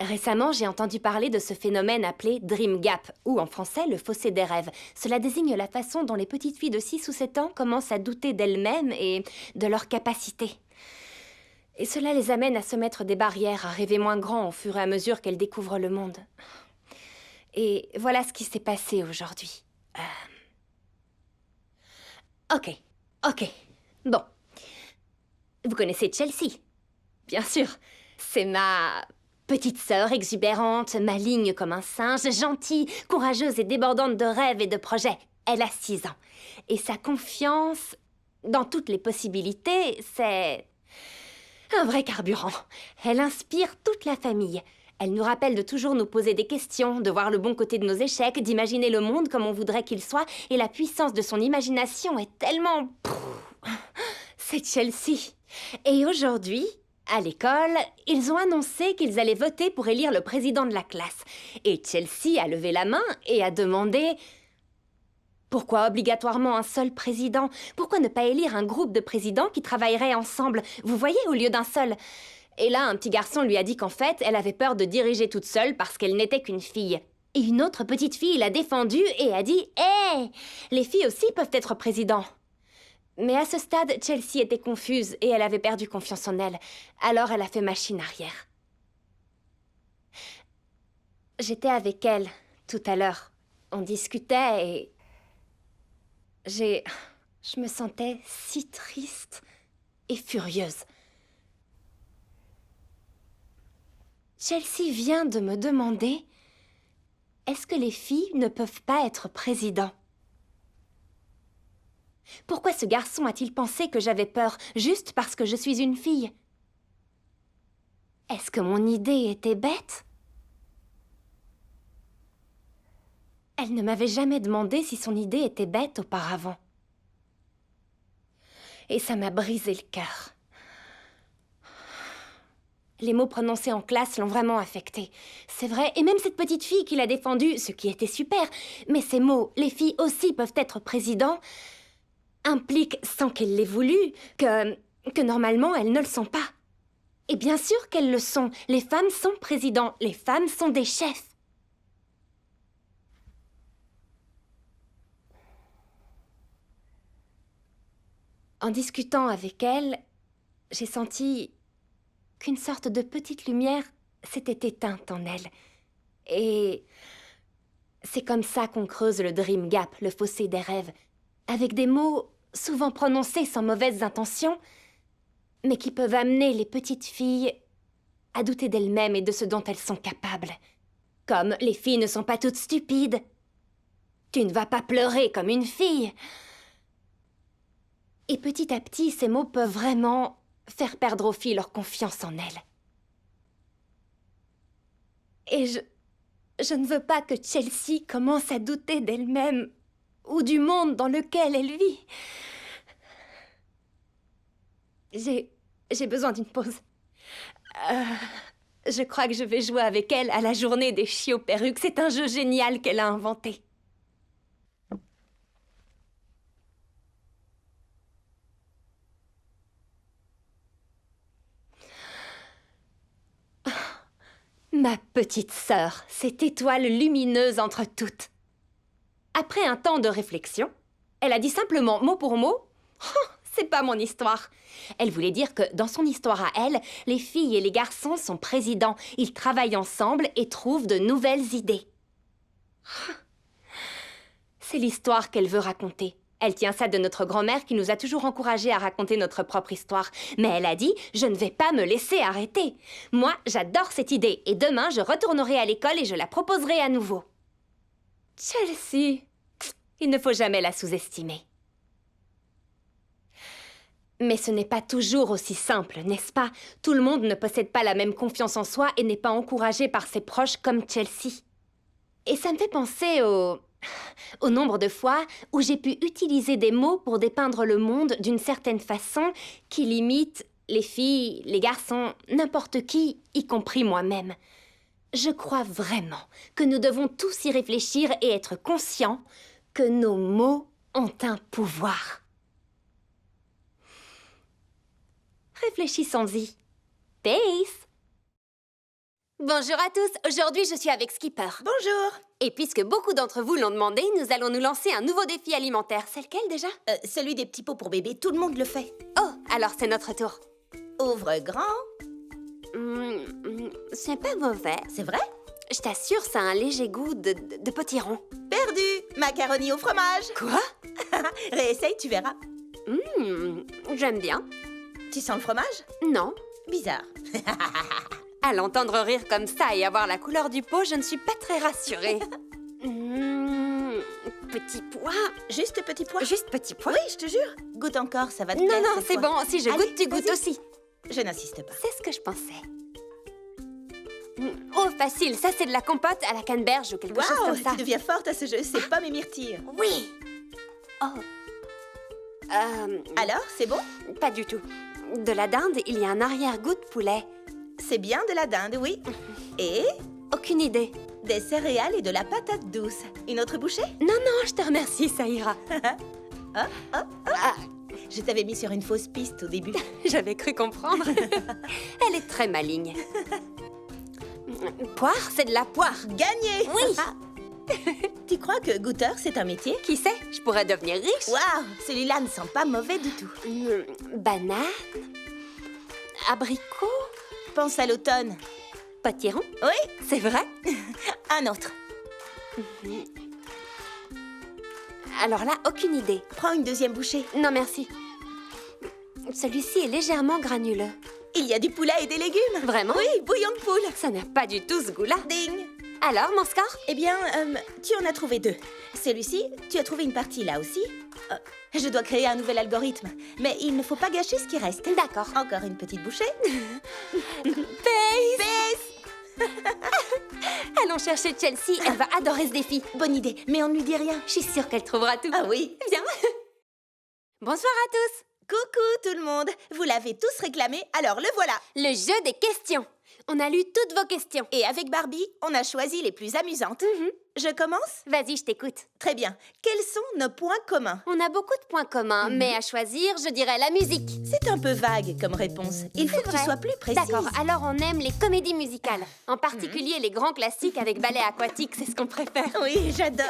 Récemment, j'ai entendu parler de ce phénomène appelé Dream Gap, ou en français, le fossé des rêves. Cela désigne la façon dont les petites filles de 6 ou 7 ans commencent à douter d'elles-mêmes et de leurs capacités. Et cela les amène à se mettre des barrières, à rêver moins grand au fur et à mesure qu'elles découvrent le monde. Et voilà ce qui s'est passé aujourd'hui. Ok. Bon. Vous connaissez Chelsea? Bien sûr. C'est ma petite sœur exubérante, maligne comme un singe, gentille, courageuse et débordante de rêves et de projets. Elle a 6 ans. Et sa confiance dans toutes les possibilités, c'est un vrai carburant. Elle inspire toute la famille. Elle nous rappelle de toujours nous poser des questions, de voir le bon côté de nos échecs, d'imaginer le monde comme on voudrait qu'il soit, et la puissance de son imagination est tellement... C'est Chelsea. Et aujourd'hui, à l'école, ils ont annoncé qu'ils allaient voter pour élire le président de la classe. Et Chelsea a levé la main et a demandé... Pourquoi obligatoirement un seul président? Pourquoi ne pas élire un groupe de présidents qui travailleraient ensemble? Vous voyez, au lieu d'un seul. Et là, un petit garçon lui a dit qu'en fait, elle avait peur de diriger toute seule parce qu'elle n'était qu'une fille. Et une autre petite fille l'a défendue et a dit « Hé, les filles aussi peuvent être présidents !» Mais à ce stade, Chelsea était confuse et elle avait perdu confiance en elle. Alors elle a fait machine arrière. J'étais avec elle tout à l'heure. On discutait et... Je me sentais si triste et furieuse. Chelsea vient de me demander « Est-ce que les filles ne peuvent pas être présidents ?» Pourquoi ce garçon a-t-il pensé que j'avais peur juste parce que je suis une fille? Est-ce que mon idée était bête? Elle ne m'avait jamais demandé si son idée était bête auparavant. Et ça m'a brisé le cœur. Les mots prononcés en classe l'ont vraiment affectée. C'est vrai, et même cette petite fille qui l'a défendue, ce qui était super. Mais ces mots, les filles aussi peuvent être présidents, impliquent, sans qu'elles l'aient voulu, que normalement elles ne le sont pas. Et bien sûr qu'elles le sont. Les femmes sont présidents. Les femmes sont des chefs. En discutant avec elle, j'ai senti qu'une sorte de petite lumière s'était éteinte en elle. Et c'est comme ça qu'on creuse le Dream Gap, le fossé des rêves, avec des mots souvent prononcés sans mauvaises intentions, mais qui peuvent amener les petites filles à douter d'elles-mêmes et de ce dont elles sont capables. Comme « les filles ne sont pas toutes stupides »,« tu ne vas pas pleurer comme une fille ». Et petit à petit, ces mots peuvent vraiment faire perdre aux filles leur confiance en elles. Et je ne veux pas que Chelsea commence à douter d'elle-même ou du monde dans lequel elle vit. J'ai besoin d'une pause. Je crois que je vais jouer avec elle à la journée des chiots perruques. C'est un jeu génial qu'elle a inventé. Ma petite sœur, cette étoile lumineuse entre toutes. Après un temps de réflexion, elle a dit simplement mot pour mot oh, « c'est pas mon histoire ». Elle voulait dire que dans son histoire à elle, les filles et les garçons sont présidents. Ils travaillent ensemble et trouvent de nouvelles idées. C'est l'histoire qu'elle veut raconter. Elle tient ça de notre grand-mère qui nous a toujours encouragés à raconter notre propre histoire. Mais elle a dit « je ne vais pas me laisser arrêter ». Moi, j'adore cette idée et demain, je retournerai à l'école et je la proposerai à nouveau. Chelsea, il ne faut jamais la sous-estimer. Mais ce n'est pas toujours aussi simple, n'est-ce pas? Tout le monde ne possède pas la même confiance en soi et n'est pas encouragé par ses proches comme Chelsea. Et ça me fait penser au nombre de fois où j'ai pu utiliser des mots pour dépeindre le monde d'une certaine façon qui limite les filles, les garçons, n'importe qui, y compris moi-même. Je crois vraiment que nous devons tous y réfléchir et être conscients que nos mots ont un pouvoir. Réfléchissons-y. Peace! Bonjour à tous, aujourd'hui je suis avec Skipper. Bonjour. Et puisque beaucoup d'entre vous l'ont demandé, nous allons nous lancer un nouveau défi alimentaire. C'est lequel déjà? Celui des petits pots pour bébé, tout le monde le fait. Oh, alors c'est notre tour. Ouvre grand. C'est pas mauvais. C'est vrai? Je t'assure, ça a un léger goût de potiron. Perdu. Macaroni au fromage. Quoi? Réessaye, tu verras. J'aime bien. Tu sens le fromage? Non. Bizarre. À l'entendre rire comme ça et avoir la couleur du pot, je ne suis pas très rassurée. Petit pois. Juste petit pois? Juste petit pois? Oui, je te jure. Goûte encore, ça va te Non, plaire. non, cette c'est fois. bon. Si je Allez, goûte, tu goûtes vas-y. aussi. Je n'insiste pas. C'est ce que je pensais. Oh, facile. Ça, c'est de la compote à la canneberge ou quelque chose Waouh, comme ça. tu deviens forte à ce jeu. C'est pas mes myrtilles. Oui. Oh. Alors, c'est bon? Pas du tout. De la dinde, il y a un arrière-goût de poulet. C'est bien de la dinde, oui. Et Aucune idée. des céréales et de la patate douce. Une autre bouchée? Non, non, je te remercie, ça ira. Je t'avais mis sur une fausse piste au début. J'avais cru comprendre. Elle est très maligne. Poire, c'est de la poire. Gagné! Oui. Tu crois que goûteur, c'est un métier? Qui sait, je pourrais devenir riche. Waouh, celui-là ne sent pas mauvais du tout. Banane. Abricot. Pense à l'automne. Potiron. Oui, C'est vrai. un autre. Alors là, aucune idée. Prends une deuxième bouchée. Non, merci. Celui-ci est légèrement granuleux. Il y a du poulet et des légumes. Vraiment? Oui, bouillon de poule. Ça n'a pas du tout ce goût-là. Ding. Alors, mon score? Eh bien, tu en as trouvé deux. Celui-ci, tu as trouvé une partie là aussi. Je dois créer un nouvel algorithme. Mais il ne faut pas gâcher ce qui reste. D'accord. Encore une petite bouchée. Base! Bess. Allons chercher Chelsea, elle va adorer ce défi. Bonne idée, mais on ne lui dit rien. Je suis sûre qu'elle trouvera tout. Ah oui. Viens. Bonsoir à tous. Coucou tout le monde. Vous l'avez tous réclamé, alors le voilà. Le jeu des questions. On a lu toutes vos questions. Et avec Barbie, on a choisi les plus amusantes. Je commence? Vas-y, je t'écoute. Très bien. Quels sont nos points communs? On a beaucoup de points communs, mais à choisir, je dirais la musique. C'est un peu vague comme réponse. Il faut que tu vrai. sois plus précise. D'accord, alors on aime les comédies musicales. En particulier les grands classiques avec ballet aquatique, c'est ce qu'on préfère. Oui, j'adore.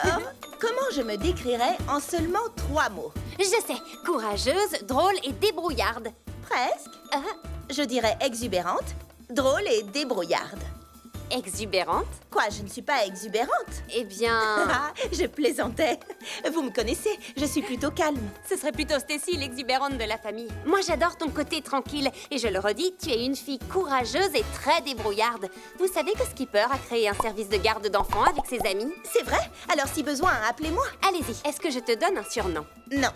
Comment je me décrirais en seulement 3 mots? Je sais, courageuse, drôle et débrouillarde. Presque. Je dirais exubérante, drôle et débrouillarde. Exubérante? Quoi, je ne suis pas exubérante? Eh bien, Ah, je plaisantais. Vous me connaissez, je suis plutôt calme. ce serait plutôt Stacy, l'exubérante de la famille. Moi, j'adore ton côté tranquille. Et je le redis, tu es une fille courageuse et très débrouillarde. Vous savez que Skipper a créé un service de garde d'enfants avec ses amis? C'est vrai? Alors si besoin, appelez-moi. Allez-y, est-ce que je te donne un surnom? Non.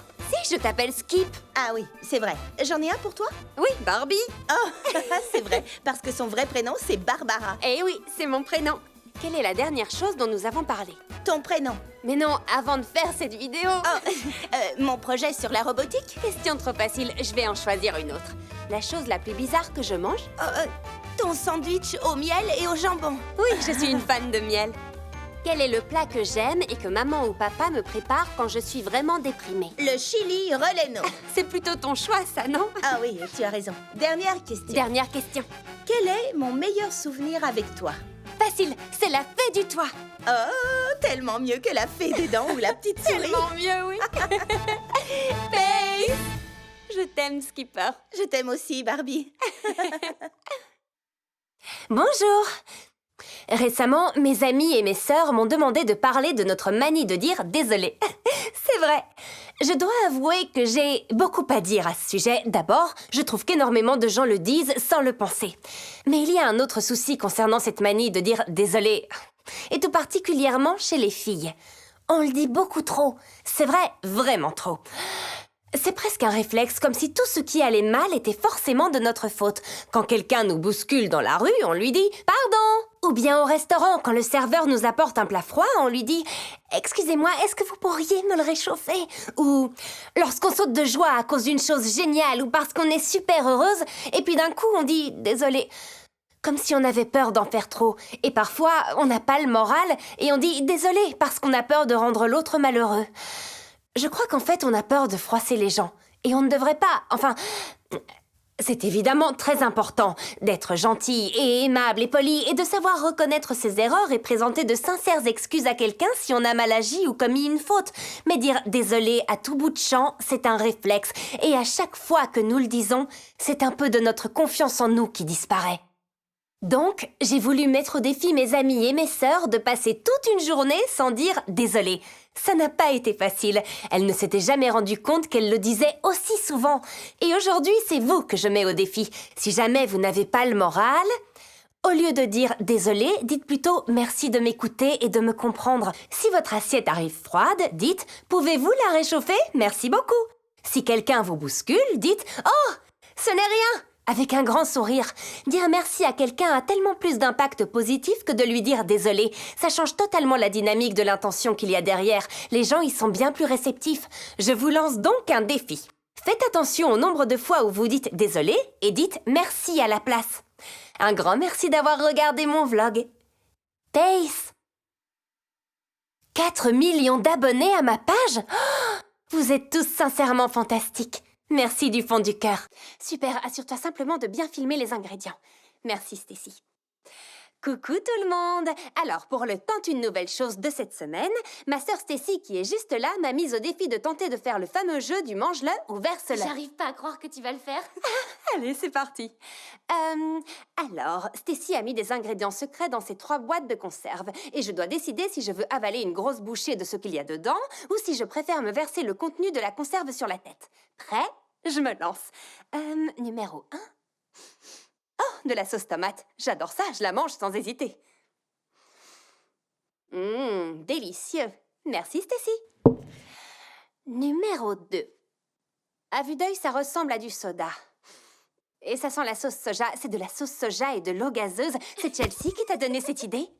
Si, je t'appelle Skip. Ah oui, c'est vrai. J'en ai un pour toi? Oui, Barbie. Oh, c'est vrai, parce que son vrai prénom, c'est Barbara. Eh oui, c'est mon prénom. Quelle est la dernière chose dont nous avons parlé? Ton prénom? Mais non, avant de faire cette vidéo... Oh, mon projet sur la robotique? Question trop facile, je vais en choisir une autre. La chose la plus bizarre que je mange? Ton sandwich au miel et au jambon. Oui, je suis une fan de miel. Quel est le plat que j'aime et que maman ou papa me prépare quand je suis vraiment déprimée? Le chili releno. C'est plutôt ton choix, ça, non? Ah oui, tu as raison. Dernière question. Dernière question. Quel est mon meilleur souvenir avec toi? Facile, c'est la fée du toit. Oh, tellement mieux que la fée des dents ou la petite souris. Tellement mieux, oui. Face. Je t'aime, Skipper. Je t'aime aussi, Barbie. Bonjour. Récemment, mes amis et mes sœurs m'ont demandé de parler de notre manie de dire désolé. C'est vrai. Je dois avouer que j'ai beaucoup à dire à ce sujet. D'abord, je trouve qu'énormément de gens le disent sans le penser. Mais il y a un autre souci concernant cette manie de dire désolé, et tout particulièrement chez les filles. On le dit beaucoup trop. C'est vrai, vraiment trop. C'est presque un réflexe, comme si tout ce qui allait mal était forcément de notre faute. Quand quelqu'un nous bouscule dans la rue, on lui dit « Pardon !» Ou bien au restaurant, quand le serveur nous apporte un plat froid, on lui dit « Excusez-moi, est-ce que vous pourriez me le réchauffer ?» Ou lorsqu'on saute de joie à cause d'une chose géniale ou parce qu'on est super heureuse, et puis d'un coup on dit « Désolé ». Comme si on avait peur d'en faire trop. Et parfois, on n'a pas le moral et on dit « Désolé » parce qu'on a peur de rendre l'autre malheureux. Je crois qu'en fait, on a peur de froisser les gens. Et on ne devrait pas... Enfin, C'est évidemment très important d'être gentil et aimable et poli et de savoir reconnaître ses erreurs et présenter de sincères excuses à quelqu'un si on a mal agi ou commis une faute. Mais dire « désolé » à tout bout de champ, c'est un réflexe. Et à chaque fois que nous le disons, c'est un peu de notre confiance en nous qui disparaît. Donc, j'ai voulu mettre au défi mes amis et mes sœurs de passer toute une journée sans dire « désolé ». Ça n'a pas été facile. Elles ne s'étaient jamais rendues compte qu'elles le disaient aussi souvent. Et aujourd'hui, c'est vous que je mets au défi. Si jamais vous n'avez pas le moral, au lieu de dire « désolé », dites plutôt « merci de m'écouter et de me comprendre ». Si votre assiette arrive froide, dites « pouvez-vous la réchauffer ? Merci beaucoup ». Si quelqu'un vous bouscule, dites « oh, ce n'est rien ». Avec un grand sourire, dire merci à quelqu'un a tellement plus d'impact positif que de lui dire désolé. Ça change totalement la dynamique de l'intention qu'il y a derrière. Les gens y sont bien plus réceptifs. Je vous lance donc un défi. Faites attention au nombre de fois où vous dites désolé et dites merci à la place. Un grand merci d'avoir regardé mon vlog. Pace! 4 millions d'abonnés à ma page? Oh, vous êtes tous sincèrement fantastiques. Merci du fond du cœur. Super, assure-toi simplement de bien filmer les ingrédients. Merci Stacy. Coucou tout le monde! Alors, pour le tente une nouvelle chose de cette semaine, ma sœur Stacy, qui est juste là, m'a mise au défi de tenter de faire le fameux jeu du mange-le ou verse-le. J'arrive pas à croire que tu vas le faire. Allez, c'est parti. Alors, Stacy a mis des ingrédients secrets dans ces 3 boîtes de conserve et je dois décider si je veux avaler une grosse bouchée de ce qu'il y a dedans ou si je préfère me verser le contenu de la conserve sur la tête. Prêt? Je me lance. Numéro 1. Oh, de la sauce tomate. J'adore ça, je la mange sans hésiter. Délicieux. Merci, Stacy. Numéro 2. À vue d'œil, ça ressemble à du soda. Et ça sent la sauce soja. C'est de la sauce soja et de l'eau gazeuse. C'est Chelsea qui t'a donné cette idée?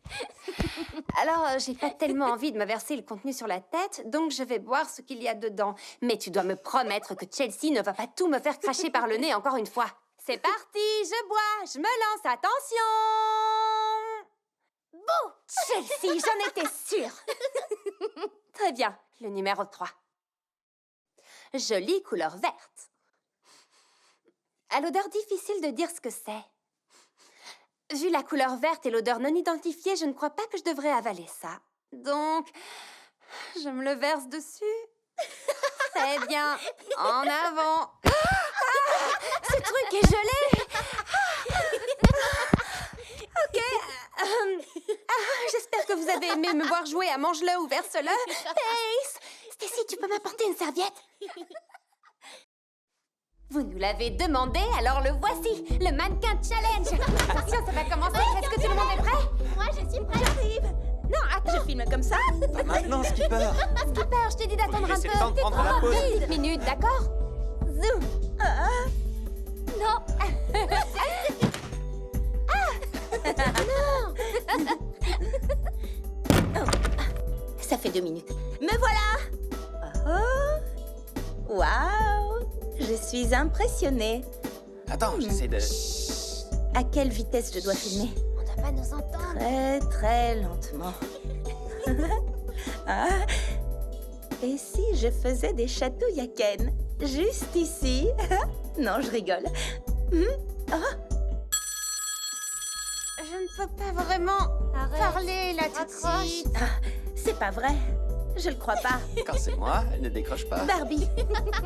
Alors, j'ai pas tellement envie de me verser le contenu sur la tête, donc je vais boire ce qu'il y a dedans. Mais tu dois me promettre que Chelsea ne va pas tout me faire cracher par le nez encore une fois. C'est parti, je bois, je me lance, attention! Bouh! Chelsea, j'en étais sûre! Très bien, le numéro 3. Jolie couleur verte. À l'odeur difficile de dire ce que c'est. Vu la couleur verte et l'odeur non identifiée, je ne crois pas que je devrais avaler ça. Donc, je me le verse dessus. Très bien, en avant. Ce truc est gelé. Ok. J'espère que vous avez aimé me voir jouer à mange-le ou verse-le. Pace! Stacy, tu peux m'apporter une serviette? Vous nous l'avez demandé, alors le voici, le mannequin challenge. Attention, ça va commencer. Est-ce que tout le monde est prêt? Moi, je suis prête. J'arrive. Non, attends. Je filme comme ça? Pas maintenant, Skipper. Skipper, je t'ai dit d'attendre un Laissez peu. le temps de prendre la pause. 10 minutes, d'accord? Zoom. Non. Ça fait 2 minutes. Me voilà! Oh! Waouh! Je suis impressionnée. Attends, j'essaie de... À quelle vitesse je dois filmer? On doit pas nous entendre. Très, très lentement. Ah. Et si je faisais des chatouilles à Ken? Juste ici? Non, je rigole. Je ne peux pas vraiment parler là tout de Raccroche. suite. C'est pas vrai. Je le crois pas. Quand c'est moi, elle ne décroche pas. Barbie,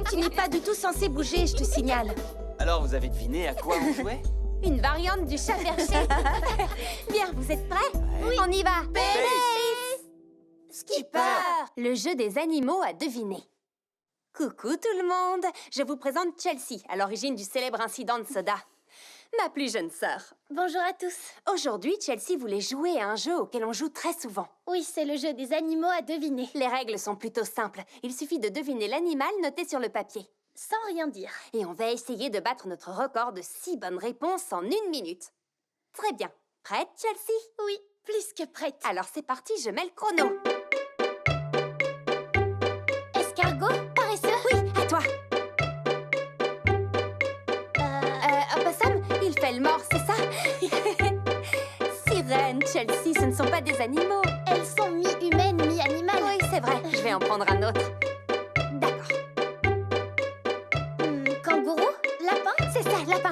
tu n'es pas du tout censée bouger, je te signale. Alors, vous avez deviné à quoi on jouait? Une variante du chat perché. Bien, vous êtes prêts? Oui. On y va. Skipper, le jeu des animaux à deviner. Coucou tout le monde, je vous présente Chelsea, à l'origine du célèbre incident de soda. Ma plus jeune sœur. Bonjour à tous. Aujourd'hui, Chelsea voulait jouer à un jeu auquel on joue très souvent. Oui, c'est le jeu des animaux à deviner. Les règles sont plutôt simples. Il suffit de deviner l'animal noté sur le papier. Sans rien dire. Et on va essayer de battre notre record de 6 bonnes réponses en 1 minute. Très bien. Prête, Chelsea? Oui, plus que prête. Alors c'est parti, je mets le chrono. Escargot, paresseux. Oui, à toi. Opossum, il fait le mort, c'est ça? Sirène, Chelsea, ce ne sont pas des animaux. Elles sont mi-humaines, mi-animales. Oui, c'est vrai. Je vais en prendre un autre. D'accord. Kangourou, lapin. C'est ça, lapin.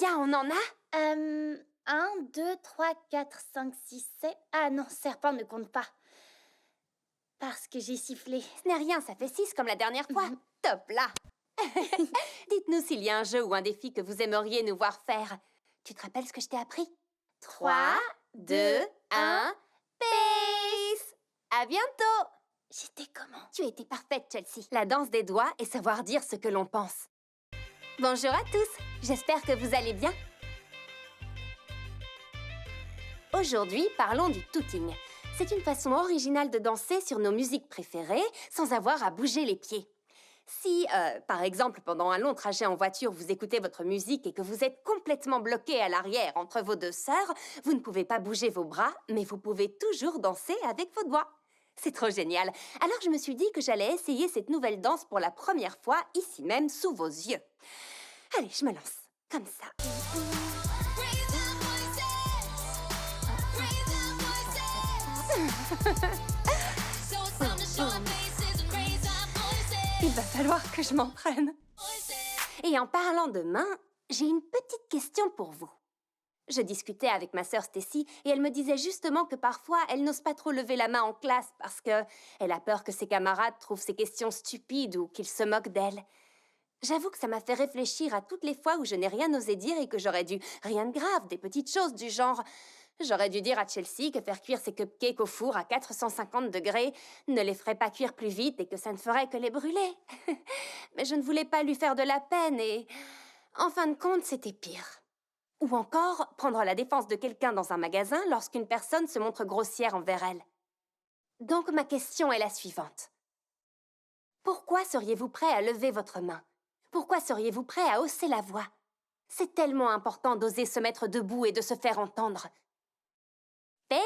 Combien on en a? 1, 2, 3, 4, 5, 6, 7... Ah non, serpent ne compte pas. Parce que j'ai sifflé. Ce n'est rien, ça fait 6 comme la dernière fois. Top là. Dites-nous s'il y a un jeu ou un défi que vous aimeriez nous voir faire. Tu te rappelles ce que je t'ai appris? 3, 2, 1, peace! À bientôt! J'étais comment? Tu étais parfaite, Chelsea. La danse des doigts et savoir dire ce que l'on pense. Bonjour à tous, j'espère que vous allez bien. Aujourd'hui, parlons du tooting. C'est une façon originale de danser sur nos musiques préférées sans avoir à bouger les pieds. Si, par exemple, pendant un long trajet en voiture, vous écoutez votre musique et que vous êtes complètement bloqué à l'arrière entre vos deux sœurs, vous ne pouvez pas bouger vos bras, mais vous pouvez toujours danser avec vos doigts. C'est trop génial. Alors je me suis dit que j'allais essayer cette nouvelle danse pour la première fois, ici même, sous vos yeux. Allez, je me lance. Comme ça. Il va falloir que je m'entraîne. Et en parlant de mains, j'ai une petite question pour vous. Je discutais avec ma sœur Stacy et elle me disait justement que parfois, elle n'ose pas trop lever la main en classe parce qu'elle a peur que ses camarades trouvent ses questions stupides ou qu'ils se moquent d'elle. J'avoue que ça m'a fait réfléchir à toutes les fois où je n'ai rien osé dire et que j'aurais dû... Rien de grave, des petites choses du genre... J'aurais dû dire à Chelsea que faire cuire ses cupcakes au four à 450 degrés ne les ferait pas cuire plus vite et que ça ne ferait que les brûler. Mais je ne voulais pas lui faire de la peine et... En fin de compte, c'était pire. Ou encore, prendre la défense de quelqu'un dans un magasin lorsqu'une personne se montre grossière envers elle. Donc ma question est la suivante. Pourquoi seriez-vous prêt à lever votre main? Pourquoi seriez-vous prêt à hausser la voix? C'est tellement important d'oser se mettre debout et de se faire entendre. Face!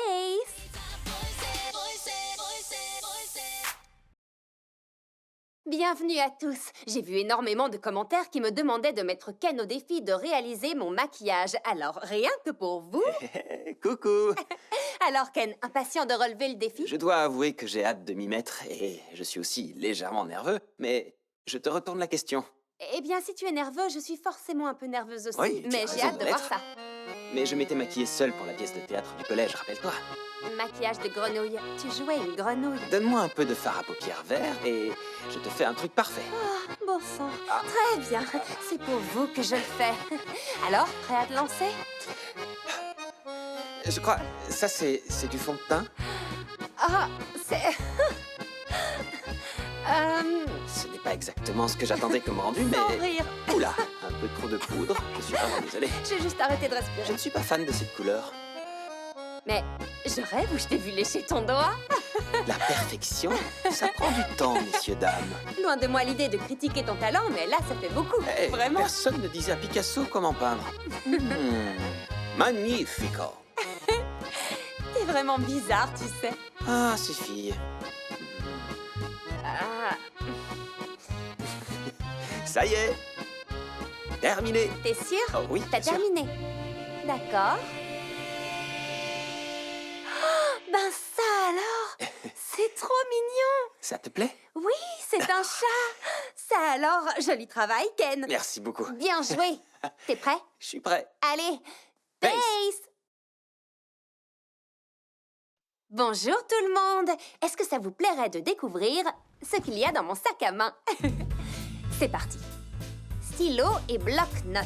Bienvenue à tous. J'ai vu énormément de commentaires qui me demandaient de mettre Ken au défi de réaliser mon maquillage. Alors, rien que pour vous... Coucou. Alors, Ken, impatient de relever le défi? Je dois avouer que j'ai hâte de m'y mettre et je suis aussi légèrement nerveux, mais je te retourne la question. Eh bien, si tu es nerveux, je suis forcément un peu nerveuse aussi, Oui, tu mais as j'ai raison hâte de de voir l'être. ça. Mais je m'étais maquillée seule pour la pièce de théâtre du collège, rappelle-toi. Maquillage de grenouille. Tu jouais une grenouille. Donne-moi un peu de fard à paupières vert et je te fais un truc parfait. Ah, bon sang. Ah. Très bien. C'est pour vous que je le fais. Alors, prêt à te lancer? Je crois... Ça, c'est du fond de teint? Ah, c'est... Ce n'est pas exactement ce que j'attendais comme rendu, mais... Sans rire. Oula, un peu trop de poudre. Je suis vraiment désolé. J'ai juste arrêté de Je respirer. ne suis pas fan de cette couleur. Mais je rêve ou je t'ai vu lécher ton doigt? La perfection, ça prend du temps, messieurs, dames. Loin de moi l'idée de critiquer ton talent, mais là, ça fait beaucoup. Hey, Vraiment. personne ne disait à Picasso comment peindre. Magnifico. T'es vraiment bizarre, tu sais. Ah, ces filles. Ah, Ça y est. Terminé. t'es sûr? Oh oui, T'as bien sûr. terminé. D'accord. Oh, ben ça alors! C'est trop mignon! Ça te plaît? Oui, c'est un chat! Ça alors, joli travail, Ken! Merci beaucoup. Bien joué! T'es prêt? Je suis prêt. Allez! Pace. Pace! Bonjour tout le monde! Est-ce que ça vous plairait de découvrir ce qu'il y a dans mon sac à main? C'est parti! Stylo et bloc-notes.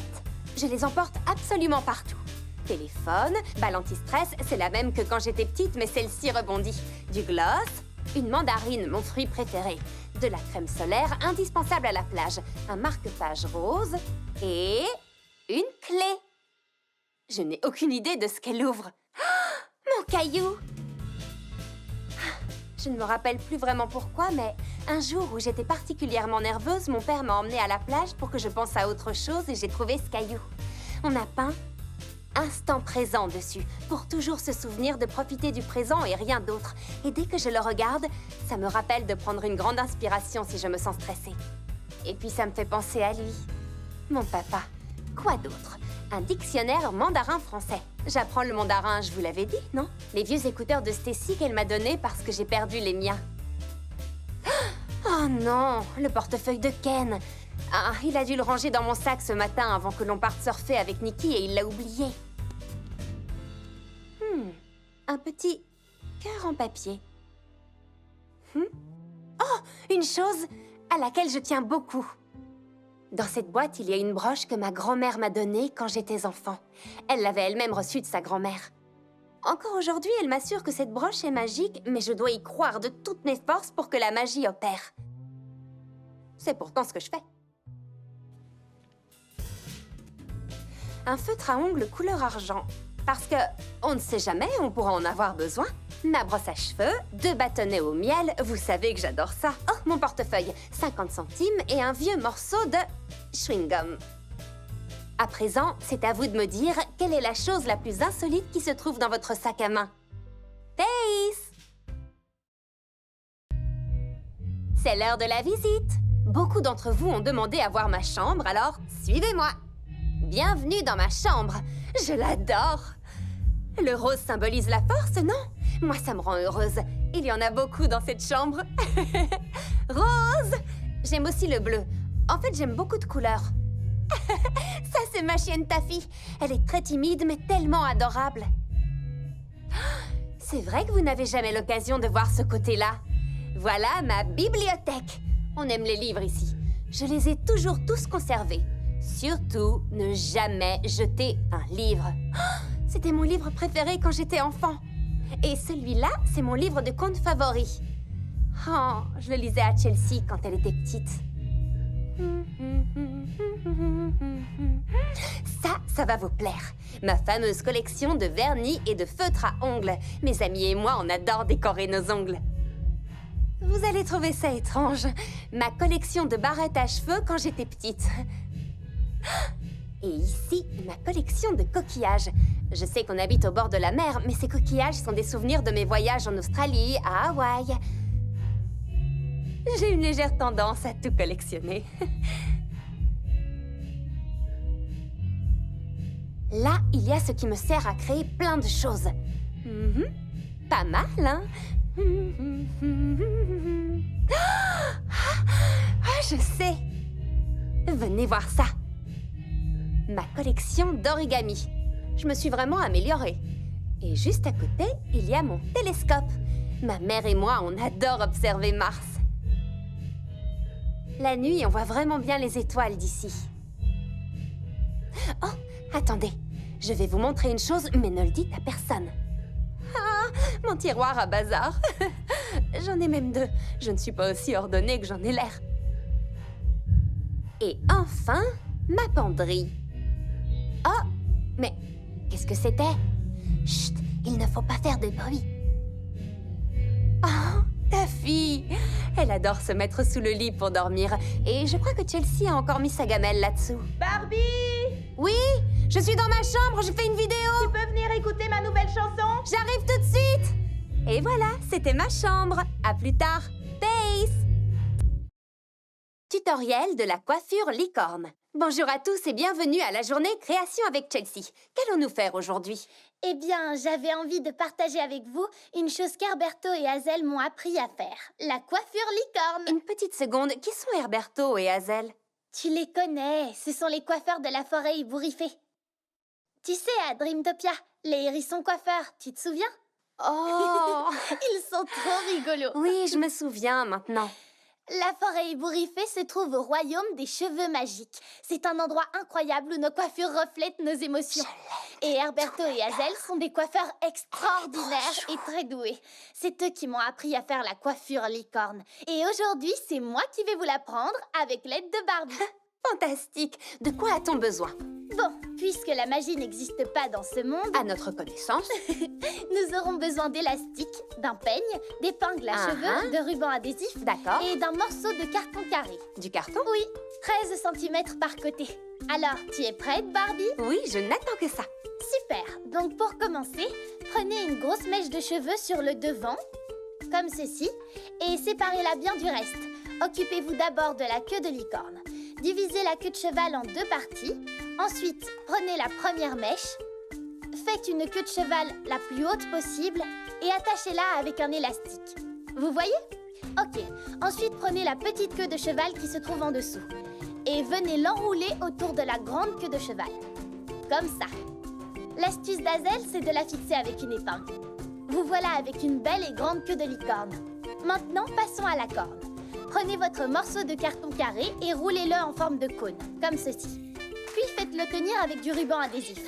Je les emporte absolument partout. Téléphone, balle anti-stress, c'est la même que quand j'étais petite, mais celle-ci rebondit. Du gloss, une mandarine, mon fruit préféré. De la crème solaire, indispensable à la plage. Un marque-page rose et... une clé. Je n'ai aucune idée de ce qu'elle ouvre. Oh, mon caillou! Je ne me rappelle plus vraiment pourquoi, mais un jour où j'étais particulièrement nerveuse, mon père m'a emmenée à la plage pour que je pense à autre chose et j'ai trouvé ce caillou. On a peint instant présent dessus, pour toujours se souvenir de profiter du présent et rien d'autre. Et dès que je le regarde, ça me rappelle de prendre une grande inspiration si je me sens stressée. Et puis ça me fait penser à lui, mon papa. Quoi d'autre? Un dictionnaire mandarin-français. J'apprends le mandarin, je vous l'avais dit, non? Les vieux écouteurs de Stacy qu'elle m'a donnés parce que j'ai perdu les miens. Oh non, le portefeuille de Ken. Ah, il a dû le ranger dans mon sac ce matin avant que l'on parte surfer avec Nikki et il l'a oublié. Un petit cœur en papier. Oh, une chose à laquelle je tiens beaucoup. Dans cette boîte, il y a une broche que ma grand-mère m'a donnée quand j'étais enfant. Elle l'avait elle-même reçue de sa grand-mère. Encore aujourd'hui, elle m'assure que cette broche est magique, mais je dois y croire de toutes mes forces pour que la magie opère. C'est pourtant ce que je fais. Un feutre à ongles couleur argent. Parce que, on ne sait jamais, on pourra en avoir besoin. Ma brosse à cheveux, 2 bâtonnets au miel, vous savez que j'adore ça. Oh, mon portefeuille, 50 centimes et un vieux morceau de chewing-gum. À présent, c'est à vous de me dire quelle est la chose la plus insolite qui se trouve dans votre sac à main. Thaïs! C'est l'heure de la visite. Beaucoup d'entre vous ont demandé à voir ma chambre, alors suivez-moi. Bienvenue dans ma chambre. Je l'adore. Le rose symbolise la force, non? Moi, ça me rend heureuse. Il y en a beaucoup dans cette chambre. Rose! J'aime aussi le bleu. En fait, j'aime beaucoup de couleurs. Ça, c'est ma chienne Taffy. Elle est très timide, mais tellement adorable. C'est vrai que vous n'avez jamais l'occasion de voir ce côté-là. Voilà ma bibliothèque. On aime les livres ici. Je les ai toujours tous conservés. Surtout, ne jamais jeter un livre. C'était mon livre préféré quand j'étais enfant. Et celui-là, c'est mon livre de contes favori. Oh, je le lisais à Chelsea quand elle était petite. Ça va vous plaire. Ma fameuse collection de vernis et de feutres à ongles. Mes amis et moi, on adore décorer nos ongles. Vous allez trouver ça étrange. Ma collection de barrettes à cheveux quand j'étais petite. Et ici, ma collection de coquillages. Je sais qu'on habite au bord de la mer, mais ces coquillages sont des souvenirs de mes voyages en Australie, à Hawaï. J'ai une légère tendance à tout collectionner. Là, il y a ce qui me sert à créer plein de choses. Pas mal, hein? Ah, je sais. Venez voir ça. Ma collection d'origami. Je me suis vraiment améliorée. Et juste à côté, il y a mon télescope. Ma mère et moi, on adore observer Mars. La nuit, on voit vraiment bien les étoiles d'ici. Oh, attendez. Je vais vous montrer une chose, mais ne le dites à personne. Ah, mon tiroir à bazar. J'en ai même 2. Je ne suis pas aussi ordonnée que j'en ai l'air. Et enfin, ma penderie. Oh, mais qu'est-ce que c'était? Chut, il ne faut pas faire de bruit. Oh, Taffy! Elle adore se mettre sous le lit pour dormir. Et je crois que Chelsea a encore mis sa gamelle là-dessous. Barbie! Oui, je suis dans ma chambre, je fais une vidéo. Tu peux venir écouter ma nouvelle chanson? J'arrive tout de suite. Et voilà, c'était ma chambre. À plus tard. Peace! Tutoriel de la coiffure licorne. Bonjour à tous et bienvenue à la journée création avec Chelsea. Qu'allons-nous faire aujourd'hui? Eh bien, j'avais envie de partager avec vous une chose qu'Herberto et Hazel m'ont appris à faire. La coiffure licorne. Une petite seconde, qui sont Herberto et Hazel? Tu les connais, ce sont les coiffeurs de la forêt ébouriffée. Tu sais, à Dreamtopia, les hérissons coiffeurs, tu te souviens? Oh! Ils sont trop rigolos. Oui, je me souviens maintenant. La forêt ébouriffée se trouve au royaume des cheveux magiques. C'est un endroit incroyable où nos coiffures reflètent nos émotions. Et Herberto et Hazel sont des coiffeurs extraordinaires et très doués. C'est eux qui m'ont appris à faire la coiffure licorne. Et aujourd'hui, c'est moi qui vais vous l'apprendre avec l'aide de Barbie. Fantastique! De quoi a-t-on besoin? Bon, puisque la magie n'existe pas dans ce monde, À notre connaissance. nous aurons besoin d'élastiques, d'un peigne, d'épingles à cheveux, de rubans adhésifs D'accord. et d'un morceau de carton carré. Du carton? Oui, 13 cm par côté. Alors, tu es prête, Barbie? Oui, je n'attends que ça. Super. Donc, pour commencer, prenez une grosse mèche de cheveux sur le devant, comme ceci, et séparez-la bien du reste. Occupez-vous d'abord de la queue de licorne. Divisez la queue de cheval en 2 parties. Ensuite, prenez la première mèche. Faites une queue de cheval la plus haute possible et attachez-la avec un élastique. Vous voyez? Ok. Ensuite, prenez la petite queue de cheval qui se trouve en dessous. et venez l'enrouler autour de la grande queue de cheval. Comme ça. L'astuce d'Hazel, c'est de la fixer avec une épingle. Vous voilà avec une belle et grande queue de licorne. Maintenant, passons à la corne. Prenez votre morceau de carton carré et roulez-le en forme de cône, comme ceci. Puis faites-le tenir avec du ruban adhésif.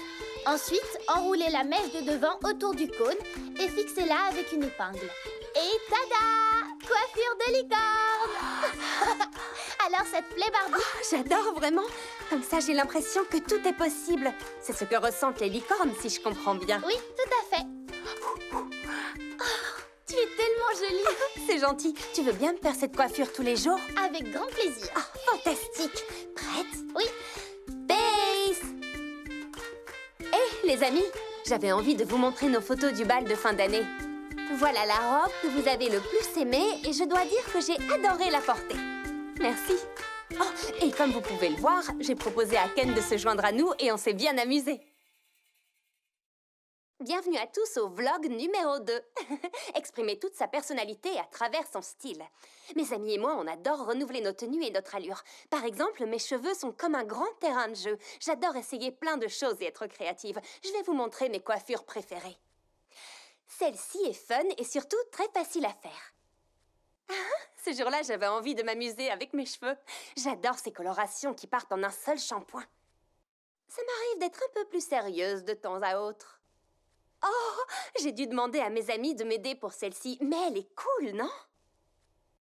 Ensuite, enroulez la mèche de devant autour du cône et fixez-la avec une épingle. Et tada! Coiffure de licorne! Alors, ça te plaît, Barbie? J'adore vraiment. Comme ça, j'ai l'impression que tout est possible. C'est ce que ressentent les licornes, si je comprends bien. Oui, tout à fait. Tu es tellement jolie. C'est gentil. Tu veux bien me faire cette coiffure tous les jours? Avec grand plaisir. Ah, fantastique. Prête? Oui. Base! Les amis, j'avais envie de vous montrer nos photos du bal de fin d'année. Voilà la robe que vous avez le plus aimée et je dois dire que j'ai adoré la porter. Merci. Oh, et comme vous pouvez le voir, j'ai proposé à Ken de se joindre à nous et on s'est bien amusés. Bienvenue à tous au vlog numéro 2. Exprimer toute sa personnalité à travers son style. Mes amis et moi, on adore renouveler nos tenues et notre allure. Par exemple, mes cheveux sont comme un grand terrain de jeu. J'adore essayer plein de choses et être créative. Je vais vous montrer mes coiffures préférées. Celle-ci est fun et surtout très facile à faire. Ce jour-là, j'avais envie de m'amuser avec mes cheveux. J'adore ces colorations qui partent en un seul shampoing. Ça m'arrive d'être un peu plus sérieuse de temps à autre. Oh, j'ai dû demander à mes amis de m'aider pour celle-ci, mais elle est cool, non?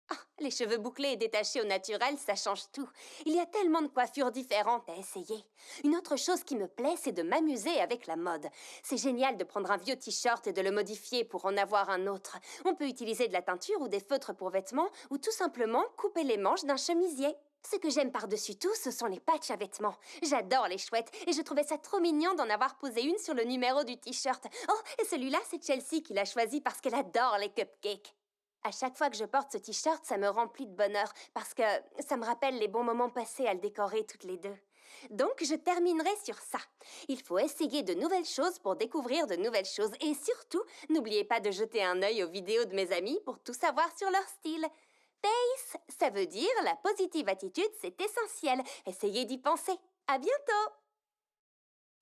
Ah, les cheveux bouclés et détachés au naturel, ça change tout. Il y a tellement de coiffures différentes à essayer. Une autre chose qui me plaît, c'est de m'amuser avec la mode. C'est génial de prendre un vieux t-shirt et de le modifier pour en avoir un autre. On peut utiliser de la teinture ou des feutres pour vêtements, ou tout simplement couper les manches d'un chemisier. Ce que j'aime par-dessus tout, ce sont les patchs à vêtements. J'adore les chouettes et je trouvais ça trop mignon d'en avoir posé une sur le numéro du t-shirt. Oh, et celui-là, c'est Chelsea qui l'a choisi parce qu'elle adore les cupcakes. À chaque fois que je porte ce t-shirt, ça me remplit de bonheur parce que ça me rappelle les bons moments passés à le décorer toutes les deux. Donc, je terminerai sur ça. Il faut essayer de nouvelles choses pour découvrir de nouvelles choses. Et surtout, n'oubliez pas de jeter un œil aux vidéos de mes amis pour tout savoir sur leur style. PACE, ça veut dire la positive attitude, c'est essentiel. Essayez d'y penser. À bientôt!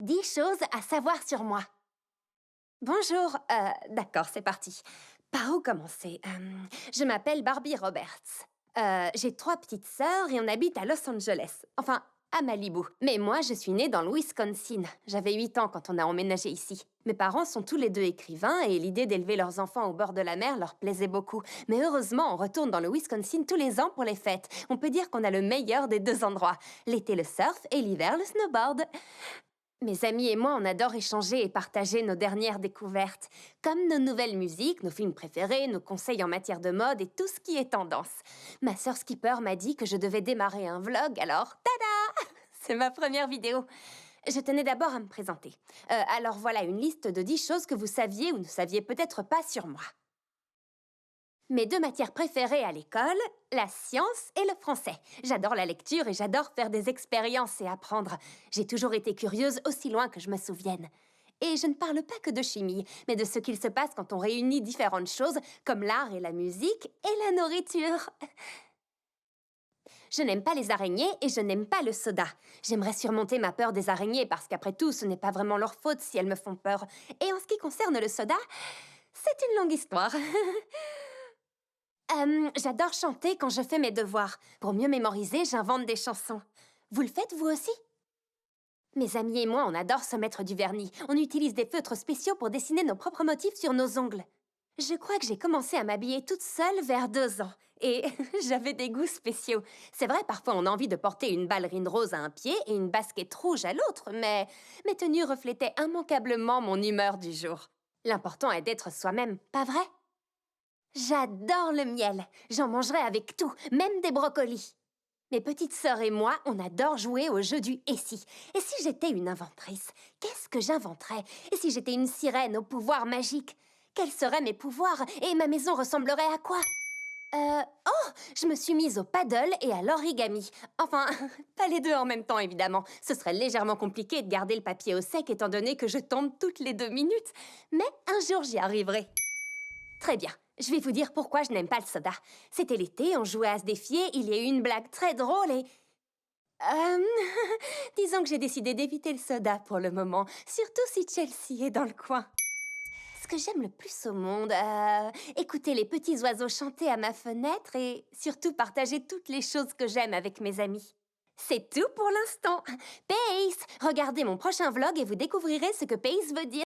10 choses à savoir sur moi. Bonjour. D'accord, c'est parti. Par où commencer? Je m'appelle Barbie Roberts. J'ai 3 petites sœurs et on habite à Los Angeles. Enfin, à Malibu. Mais moi, je suis née dans le Wisconsin. J'avais 8 ans quand on a emménagé ici. Mes parents sont tous les deux écrivains et l'idée d'élever leurs enfants au bord de la mer leur plaisait beaucoup. Mais heureusement, on retourne dans le Wisconsin tous les ans pour les fêtes. On peut dire qu'on a le meilleur des 2 endroits. L'été, le surf et l'hiver, le snowboard. Mes amis et moi, on adore échanger et partager nos dernières découvertes, comme nos nouvelles musiques, nos films préférés, nos conseils en matière de mode et tout ce qui est tendance. Ma sœur Skipper m'a dit que je devais démarrer un vlog, alors tada! C'est ma première vidéo. Je tenais d'abord à me présenter. Alors voilà une liste de 10 choses que vous saviez ou ne saviez peut-être pas sur moi. Mes 2 matières préférées à l'école, la science et le français. J'adore la lecture et j'adore faire des expériences et apprendre. J'ai toujours été curieuse aussi loin que je me souvienne. Et je ne parle pas que de chimie, mais de ce qu'il se passe quand on réunit différentes choses, comme l'art et la musique et la nourriture. Je n'aime pas les araignées et je n'aime pas le soda. J'aimerais surmonter ma peur des araignées parce qu'après tout, ce n'est pas vraiment leur faute si elles me font peur. Et en ce qui concerne le soda, c'est une longue histoire. J'adore chanter quand je fais mes devoirs. Pour mieux mémoriser, j'invente des chansons. Vous le faites, vous aussi? Mes amis et moi, on adore se mettre du vernis. On utilise des feutres spéciaux pour dessiner nos propres motifs sur nos ongles. Je crois que j'ai commencé à m'habiller toute seule vers 2 ans. Et j'avais des goûts spéciaux. C'est vrai, parfois on a envie de porter une ballerine rose à un pied et une basket rouge à l'autre, mais mes tenues reflétaient immanquablement mon humeur du jour. L'important est d'être soi-même, pas vrai? J'adore le miel. J'en mangerai avec tout, même des brocolis. Mes petites sœurs et moi, on adore jouer au jeu du « et si ». Et si j'étais une inventrice, qu'est-ce que j'inventerais? Et si j'étais une sirène au pouvoir magique? Quels seraient mes pouvoirs? Et ma maison ressemblerait à quoi? Oh, je me suis mise au paddle et à l'origami. Enfin, pas les 2 en même temps, évidemment. Ce serait légèrement compliqué de garder le papier au sec étant donné que je tombe toutes les 2 minutes. Mais un jour, j'y arriverai. Très bien. Je vais vous dire pourquoi je n'aime pas le soda. C'était l'été, on jouait à se défier, il y a eu une blague très drôle et... Disons que j'ai décidé d'éviter le soda pour le moment, surtout si Chelsea est dans le coin. Ce que j'aime le plus au monde, écouter les petits oiseaux chanter à ma fenêtre et surtout partager toutes les choses que j'aime avec mes amis. C'est tout pour l'instant. Pace, regardez mon prochain vlog et vous découvrirez ce que Pace veut dire.